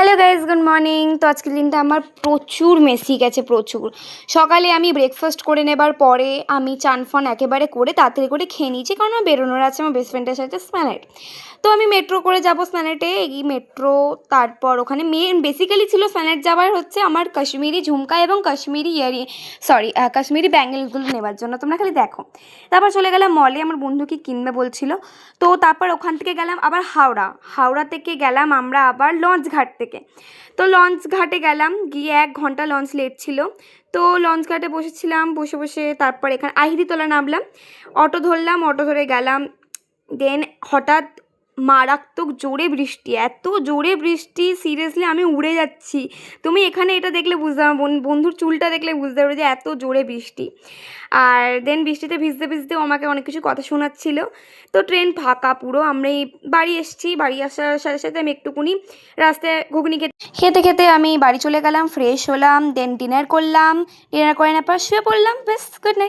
Hello guys, good morning. তো আজকের দিনটা আমার প্রচুর মেসি গেছে, প্রচুর। সকালে আমি ব্রেকফাস্ট করে নেবার পরে আমি চান ফান একেবারে করে তাড়াতাড়ি করে খেয়ে নিয়েছি, কারণ আমার বেরোনোর আছে আমার বেস্ট ফ্রেন্ডের সাথে স্প্ল্যানেড। তো আমি মেট্রো করে যাবো স্প্ল্যানেডে, এই মেট্রো। তারপর ওখানে মেন বেসিক্যালি ছিল স্প্ল্যানেড যাওয়ার হচ্ছে আমার কাশ্মীরি ঝুমকা এবং কাশ্মীরি কাশ্মীরি ব্যাঙ্গেলগুলো নেবার জন্য। তোমরা খালি দেখো। তারপর চলে গেলাম মলে, আমার বন্ধু কি কিনবে বলছিল। তো তারপর ওখান থেকে গেলাম আবার হাওড়া থেকে গেলাম আমরা আবার লঞ্চ ঘাট থেকে। তো লঞ্চ ঘাটে গেলাম, গিয়ে 1 ঘন্টা লঞ্চ লেট ছিল। তো লঞ্চ ঘাটে বসেছিলাম, বসে বসে তারপর এখানে আহিরিতলা নামলাম, অটো ধরলাম, অটো ধরে গেলাম। দেন হঠাৎ মারাত্মক জোরে বৃষ্টি, এত জোরে বৃষ্টি, সিরিয়াসলি আমি উড়ে যাচ্ছি। তুমি এখানে এটা দেখলে বুঝতে পারবে, বন্ধুর চুলটা দেখলে বুঝতে পারবে যে এত জোরে বৃষ্টি। আর দেন বৃষ্টিতে ভিজতে ভিজতেও আমাকে অনেক কিছু কথা শোনাচ্ছিল। তো ট্রেন ফাঁকা পুরো, আমরা এই বাড়ি এসেছি। বাড়ি আসার সাথে সাথে আমি একটুকুনি রাস্তায় ঘুগনি খেতে খেতে আমি বাড়ি চলে গেলাম, ফ্রেশ হলাম, দেন ডিনার করলাম। ডিনার করে নেওয়ার পর শুয়ে পড়লাম, বেশ, গুড নাইট।